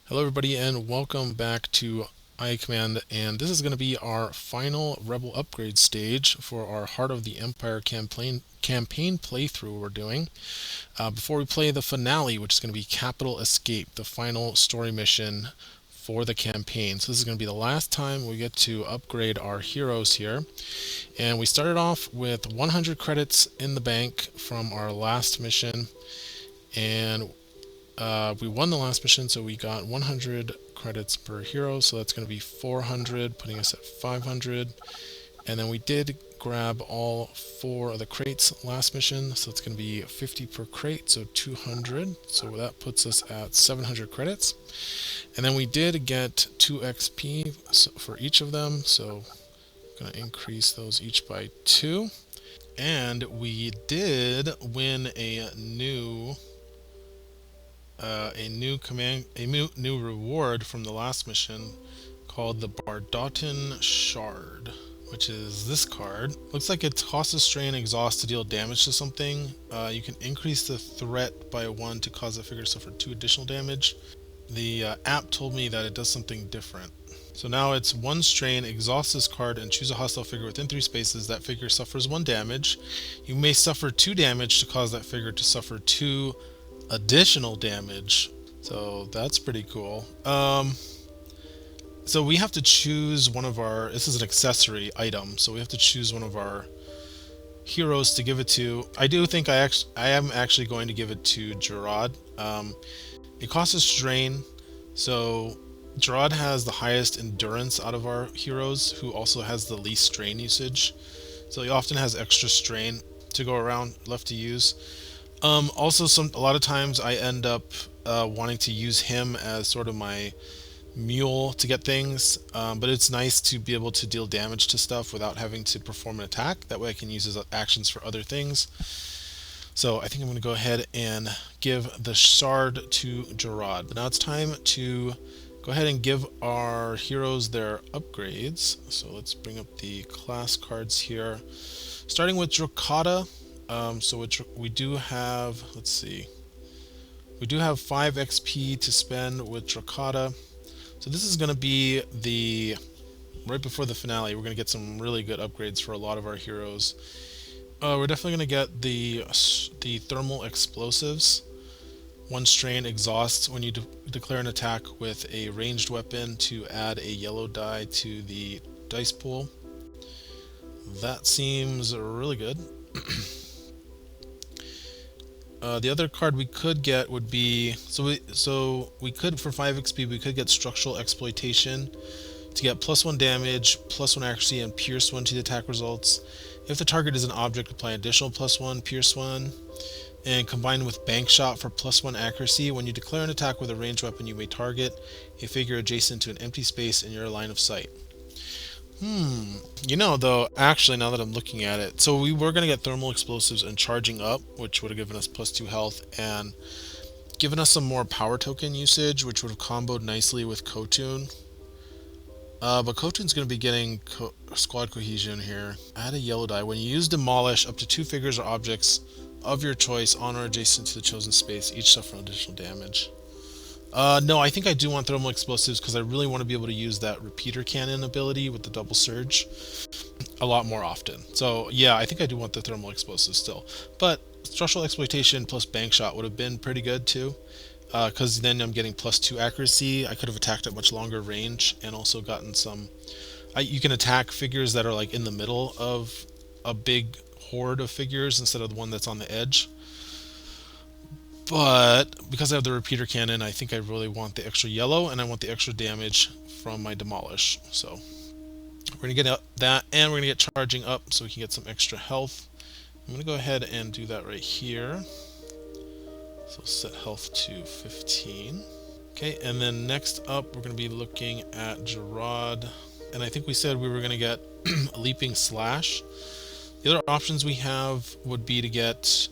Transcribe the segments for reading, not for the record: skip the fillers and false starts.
Hello everybody and welcome back to iCommand, and this is going to be our final Rebel upgrade stage for our Heart of the Empire campaign playthrough we're doing. Before we play the finale, which is going to be Capital Escape, the final story mission for the campaign. So this is going to be the last time we get to upgrade our heroes here. And we started off with 100 credits in the bank from our last mission, and we won the last mission, so we got 100 credits per hero, so that's going to be 400, putting us at 500. And then we did grab all 4 of the crates last mission, so it's going to be 50 per crate, so 200. So that puts us at 700 credits. And then we did get 2 XP for each of them, so I'm going to increase those each by 2. And we did win a new reward from the last mission called the Bardotan Shard, which is this card. Looks like it costs strain exhaust to deal damage to something. You can increase the threat by 1 to cause that figure to suffer 2 additional damage. The app told me that it does something different. So now it's 1 strain, exhaust this card, and choose a hostile figure within 3 spaces. That figure suffers 1 damage. You may suffer 2 damage to cause that figure to suffer 2 additional damage. So that's pretty cool. So we have to choose one of our, this is an accessory item, so we have to choose one of our heroes to give it to. I do think I am actually going to give it to Gerard. It costs a strain, so Gerard has the highest endurance out of our heroes, who also has the least strain usage. So he often has extra strain to go around left to use. Also, a lot of times I end up wanting to use him as sort of my mule to get things, but it's nice to be able to deal damage to stuff without having to perform an attack. That way I can use his actions for other things. So I think I'm going to go ahead and give the shard to Gerard. Now it's time to go ahead and give our heroes their upgrades. So let's bring up the class cards here. Starting with Drakata. So we do have, let's see, we do have 5 XP to spend with Drakata. So this is going to be right before the finale. We're going to get some really good upgrades for a lot of our heroes. We're definitely going to get the thermal explosives. 1 strain exhaust when you declare an attack with a ranged weapon to add a yellow die to the dice pool. That seems really good. The other card we could get would be, so we could, for 5 XP, we could get Structural Exploitation to get +1 damage, +1 accuracy, and Pierce 1 to the attack results. If the target is an object, apply additional +1, Pierce 1, and combined with Bank Shot for +1 accuracy. When you declare an attack with a ranged weapon, you may target a figure adjacent to an empty space in your line of sight. Though, actually, now that I'm looking at it, so we were going to get thermal explosives and charging up, which would have given us +2 health and given us some more power token usage, which would have comboed nicely with Ko-Tun. But Ko-Tun's going to be getting squad cohesion here. Add a yellow die. When you use Demolish, up to 2 figures or objects of your choice on or adjacent to the chosen space, each suffer additional damage. No, I think I do want thermal explosives because I really want to be able to use that repeater cannon ability with the double surge a lot more often. So yeah, I think I do want the thermal explosives still. But structural exploitation plus bank shot would have been pretty good too, because then I'm getting +2 accuracy. I could have attacked at much longer range and also gotten some. You can attack figures that are like in the middle of a big horde of figures instead of the one that's on the edge. But because I have the repeater cannon, I think I really want the extra yellow, and I want the extra damage from my Demolish. So we're going to get that, and we're going to get charging up so we can get some extra health. I'm going to go ahead and do that right here. So set health to 15. Okay, and then next up, we're going to be looking at Gerard. And I think we said we were going to get a Leaping Slash. The other options we have would be to get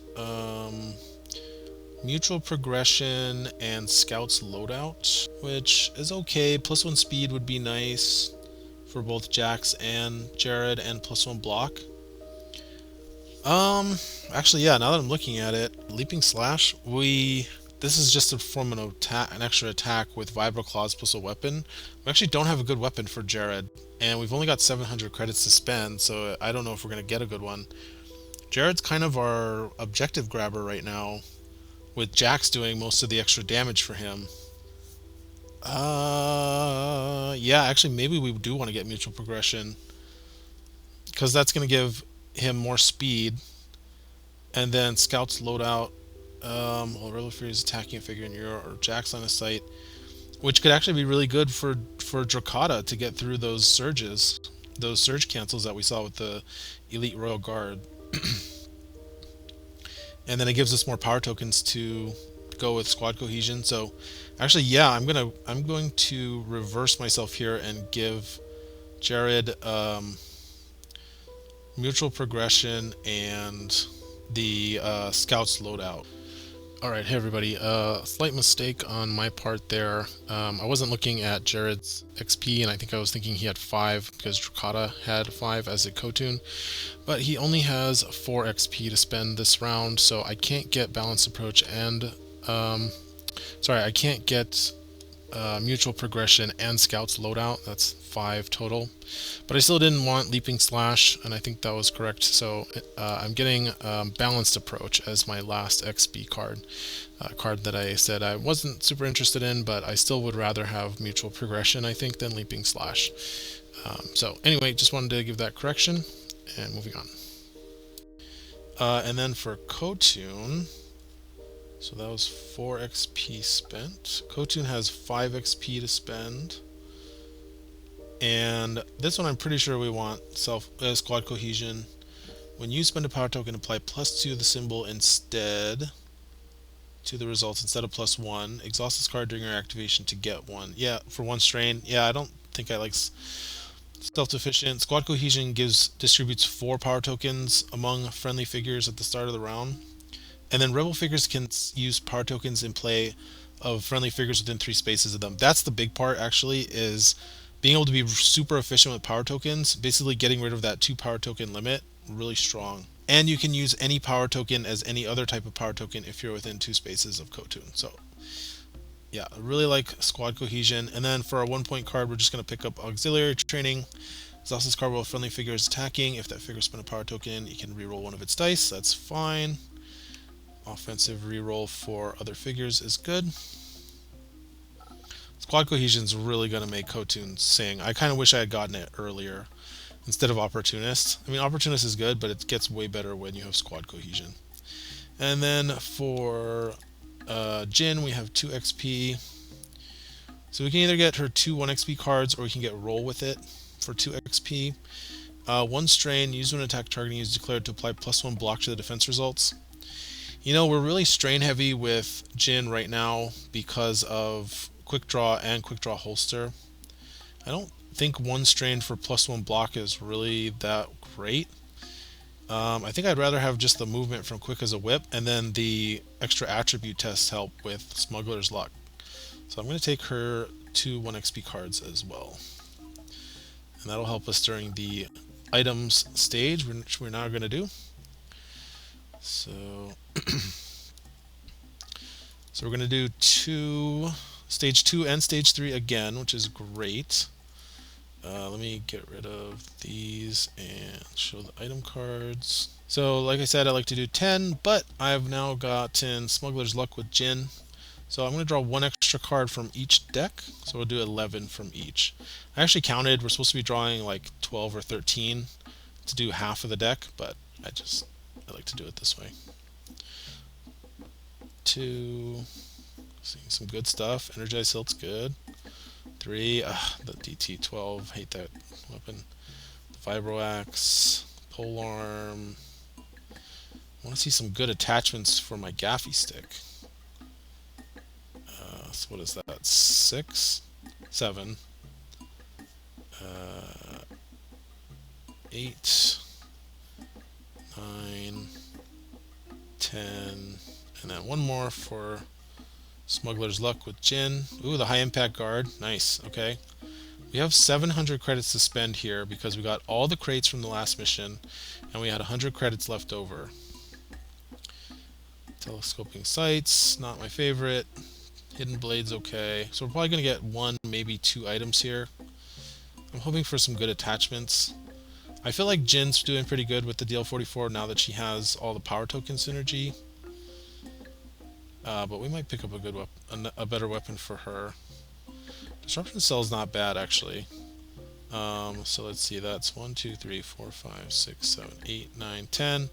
Mutual Progression and Scout's Loadout, which is okay. +1 speed would be nice for both Jax and Jared, and +1 block. Actually, yeah, now that I'm looking at it, Leaping Slash, we this is just to perform an extra attack with Vibro Claws plus a weapon. We actually don't have a good weapon for Jared, and we've only got 700 credits to spend, so I don't know if we're going to get a good one. Jared's kind of our objective grabber right now, with Jax doing most of the extra damage for him. Yeah, actually, maybe we do want to get mutual progression, because that's going to give him more speed, and then Scout's loadout. While Rebel Fury is attacking a figure in your or Jax on a site, which could actually be really good for Drakata to get through those surges, those surge cancels that we saw with the Elite Royal Guard. And then it gives us more power tokens to go with squad cohesion. So actually, yeah, I'm going to reverse myself here and give Jared mutual progression and the scouts loadout. Alright, hey everybody, slight mistake on my part there. I wasn't looking at Jared's XP, and I think I was thinking he had 5 because Drakata had 5 as a Ko-Tun, but he only has 4 XP to spend this round, so I can't get Balanced Approach and, I can't get mutual progression and Scouts loadout. That's 5 total, but I still didn't want Leaping Slash, and I think that was correct, so I'm getting Balanced Approach as my last XP card. Card that I said I wasn't super interested in, but I still would rather have mutual progression, I think, than Leaping Slash. So anyway, just wanted to give that correction, and moving on. And then for Ko-Tun, so that was 4 XP spent. Ko-Tun has 5 XP to spend. And this one I'm pretty sure we want squad cohesion. When you spend a power token, apply +2 to the symbol instead to the results instead of +1. Exhaust this card during your activation to get 1. Yeah, for 1 strain. Yeah, I don't think I like self-deficient. Squad cohesion distributes 4 power tokens among friendly figures at the start of the round. And then rebel figures can use power tokens in play of friendly figures within 3 spaces of them. That's the big part, actually, is being able to be super efficient with power tokens, basically getting rid of that 2 power token limit, really strong. And you can use any power token as any other type of power token if you're within 2 spaces of Ko-Tun. So yeah, I really like squad cohesion. And then for our 1-point card, we're just going to pick up auxiliary training. Exhaust this card while a friendly figure is attacking. If that figure spent a power token, you can reroll one of its dice. That's fine. Offensive reroll for other figures is good. Squad cohesion is really going to make Ko-Tun sing. I kind of wish I had gotten it earlier instead of Opportunist. I mean, Opportunist is good, but it gets way better when you have squad cohesion. And then for Jin, we have 2 XP. So we can either get her 2 1 XP cards, or we can get Roll with it for 2 XP. 1 strain, used when attack targeting is declared to apply +1 block to the defense results. You know, we're really strain heavy with Jin right now because of Quick Draw and Quick Draw Holster. I don't think 1 strain for +1 block is really that great. I think I'd rather have just the movement from Quick as a Whip, and then the extra attribute tests help with Smuggler's Luck. So I'm going to take her 2 1 XP cards as well. And that'll help us during the items stage, which we're now going to do. So, so we're going to do stage 2 and stage 3 again, which is great. Let me get rid of these and show the item cards. So like I said, I like to do 10, but I've now gotten Smuggler's Luck with Jin. So I'm going to draw 1 extra card from each deck. So we'll do 11 from each. I actually counted, we're supposed to be drawing like 12 or 13 to do half of the deck, but I like to do it this way. 2, seeing some good stuff. Energized Hilt's good. 3, the DT12, hate that weapon. The Vibro Axe, Polearm. I want to see some good attachments for my Gaffy Stick. So what is that? 6, 7, 8, 9, 10, and then 1 more for Smuggler's Luck with Jin. Ooh, the high impact guard. Nice. Okay. We have 700 credits to spend here because we got all the crates from the last mission and we had 100 credits left over. Telescoping sights, not my favorite. Hidden blades, okay. So we're probably going to get one, maybe two items here. I'm hoping for some good attachments. I feel like Jin's doing pretty good with the DL44 now that she has all the power token synergy. But we might pick up a good weapon, a better weapon for her. Disruption Cell's not bad, actually. So let's see, that's 1, 2, 3, 4, 5, 6, 7, 8, 9, 10.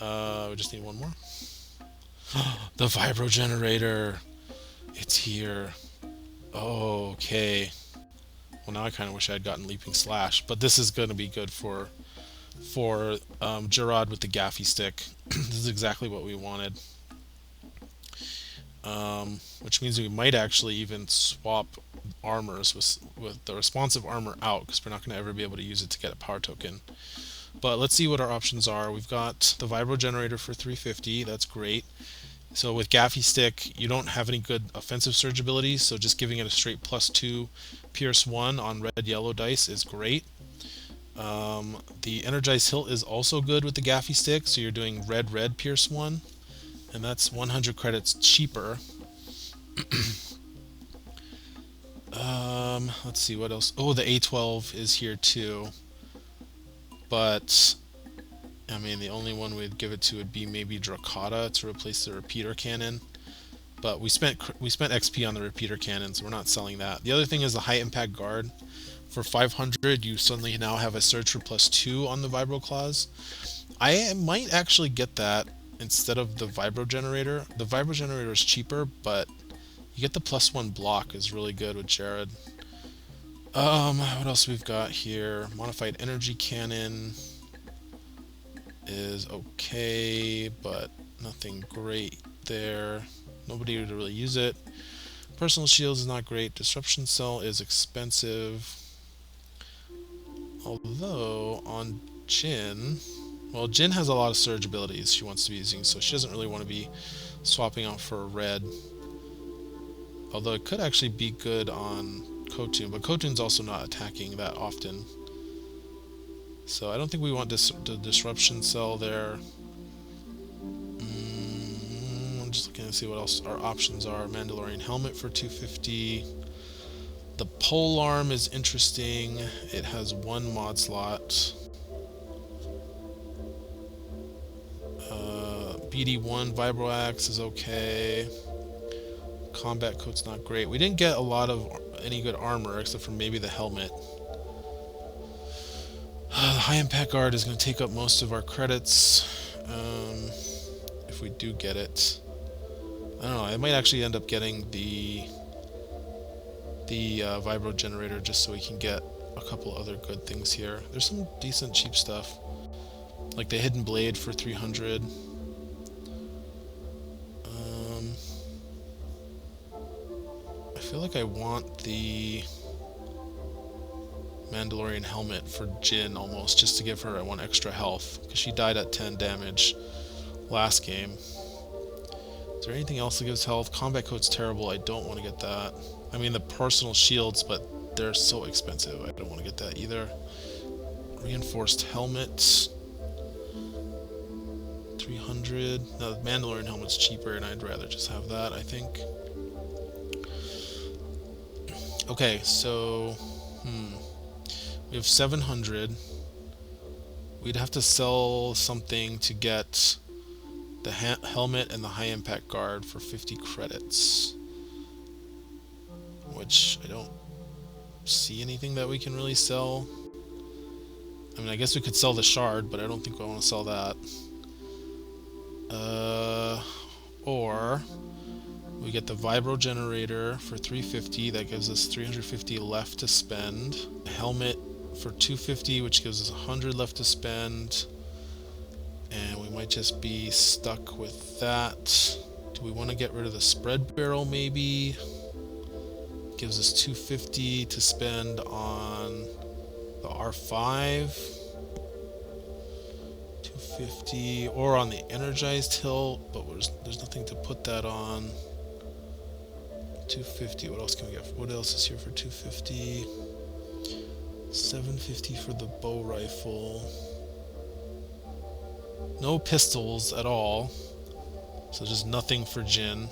We just need one more. The Vibro Generator! It's here. Oh, okay. Well, now I kind of wish I had gotten Leaping Slash, but this is going to be good for Gerard with the Gaffy Stick. This is exactly what we wanted. Which means we might actually even swap armors with the responsive armor out, because we're not going to ever be able to use it to get a power token. But let's see what our options are. We've got the Vibro Generator for 350. That's great. So with Gaffy Stick, you don't have any good offensive surge abilities, so just giving it a straight +2 Pierce 1 on red-yellow dice is great. The Energized Hilt is also good with the Gaffy Stick, so you're doing red-red Pierce 1, and that's 100 credits cheaper. Let's see what else. Oh, the A12 is here too, but I mean, the only one we'd give it to would be maybe Dracata to replace the repeater cannon. But we spent XP on the repeater cannon, so we're not selling that. The other thing is the high impact guard. For 500, you suddenly now have a surge for +2 on the Vibro Claws. I might actually get that instead of the Vibro Generator. The Vibro Generator is cheaper, but you get the +1 block is really good with Jared. What else we've got here? Modified Energy Cannon is okay, but nothing great there. Nobody would really use it. Personal Shields is not great. Disruption Cell is expensive. Although, on Jin... Well, Jin has a lot of surge abilities she wants to be using, so she doesn't really want to be swapping out for a red. Although it could actually be good on Ko-Tun, but Ko-Tun's also not attacking that often. So I don't think we want the Disruption Cell there. I'm just looking to see what else our options are. Mandalorian Helmet for 250. The Polearm is interesting. It has one mod slot. BD1 Vibro Axe is okay. Combat Coat's not great. We didn't get a lot of any good armor except for maybe the helmet. The High Impact Guard is going to take up most of our credits, if we do get it. I don't know, I might actually end up getting the Vibro Generator just so we can get a couple other good things here. There's some decent cheap stuff, like the Hidden Blade for 300. I feel like I want the Mandalorian Helmet for Jin almost, just to give her 1 extra health, because she died at 10 damage last game. Is there anything else that gives health? Combat Coat's terrible, I don't want to get that. I mean the personal shields, but they're so expensive, I don't want to get that either. Reinforced Helmet, 300. No, the Mandalorian Helmet's cheaper, and I'd rather just have that, I think. Okay, so... we have 700. We'd have to sell something to get the helmet and the high impact guard for 50 credits. Which I don't see anything that we can really sell. I mean, I guess we could sell the shard, but I don't think I want to sell that. Or we get the Vibro Generator for 350, that gives us 350 left to spend. Helmet for 250, which gives us 100 left to spend. And we might just be stuck with that. Do we want to get rid of the Spread Barrel, maybe? Gives us 250 to spend on the R5. 250, or on the Energized Hilt, but there's nothing to put that on. 250, what else can we get? What else is here for 250? 750 for the bow rifle. No pistols at all. So just nothing for Jin.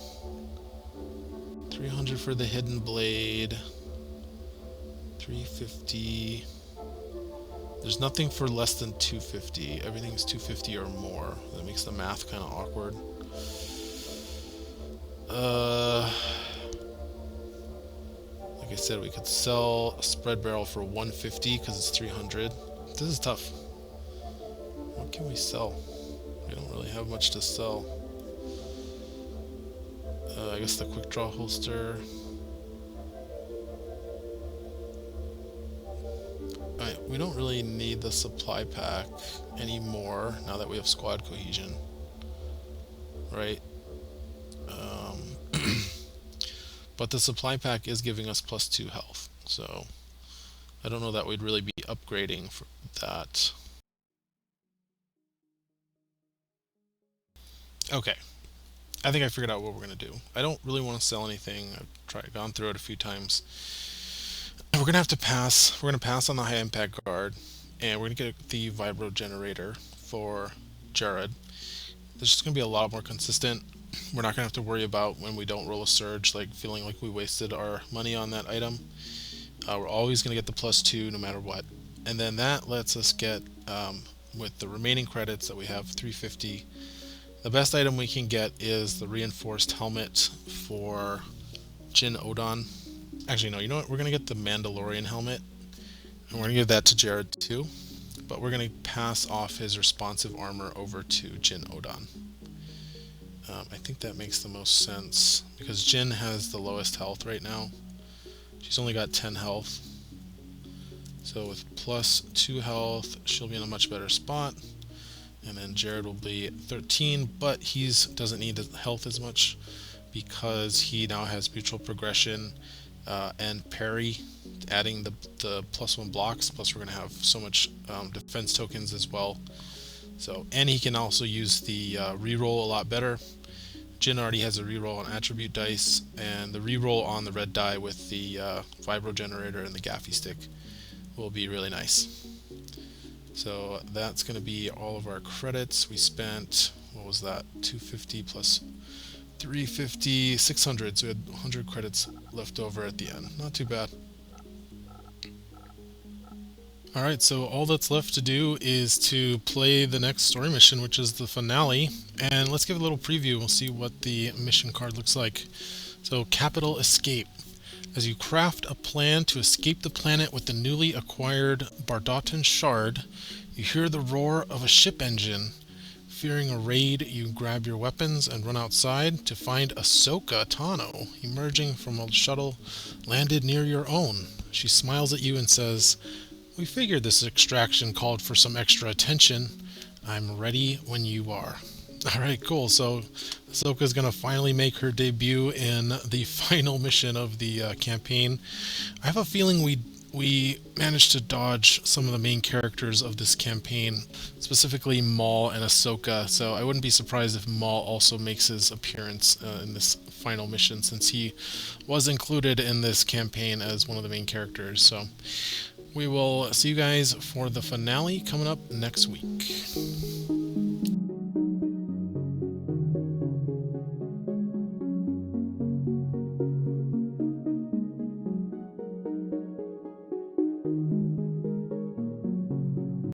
300 for the hidden blade. 350. There's nothing for less than 250. Everything's 250 or more. That makes the math kind of awkward. Like I said, we could sell a spread barrel for 150 because it's 300. This is tough. What can we sell? We don't really have much to sell. I guess the quick draw holster. Alright, we don't really need the supply pack anymore now that we have squad cohesion. Right? But the supply pack is giving us +2 health, so I don't know that we'd really be upgrading for that. Okay, I think I figured out what we're going to do. I don't really want to sell anything. I've gone through it a few times. We're going to have to pass. We're going to pass on the high impact guard, and we're going to get the vibro generator for Jared. This is going to be a lot more consistent. We're not going to have to worry about when we don't roll a surge, like feeling like we wasted our money on that item. We're always going to get the +2 no matter what. And then that lets us get, with the remaining credits that we have, 350. The best item we can get is the reinforced helmet for Jin Odon. Actually, no, you know what? We're going to get the Mandalorian helmet. And we're going to give that to Jared too. But we're going to pass off his responsive armor over to Jin Odon. I think that makes the most sense because Jin has the lowest health right now. She's only got 10 health. So with +2 health, she'll be in a much better spot. And then Jared will be 13, but he doesn't need health as much because he now has mutual progression and parry, adding the +1 blocks. Plus we're going to have so much defense tokens as well. So, and he can also use the reroll a lot better. Jin already has a reroll on attribute dice, and the reroll on the red die with the vibro generator and the gaffy stick will be really nice. So that's going to be all of our credits. We spent, what was that, 250 plus 350, 600, so we had 100 credits left over at the end. Not too bad. Alright, so all that's left to do is to play the next story mission, which is the finale, and let's give a little preview. We'll see what the mission card looks like. So, Capital Escape. As you craft a plan to escape the planet with the newly acquired Bardotan Shard, you hear the roar of a ship engine. Fearing a raid, you grab your weapons and run outside to find Ahsoka Tano emerging from a shuttle landed near your own. She smiles at you and says, "We figured this extraction called for some extra attention. I'm ready when you are." Alright, cool. So Ahsoka's going to finally make her debut in the final mission of the campaign. I have a feeling we managed to dodge some of the main characters of this campaign, specifically Maul and Ahsoka, so I wouldn't be surprised if Maul also makes his appearance in this final mission, since he was included in this campaign as one of the main characters. So we will see you guys for the finale coming up next week.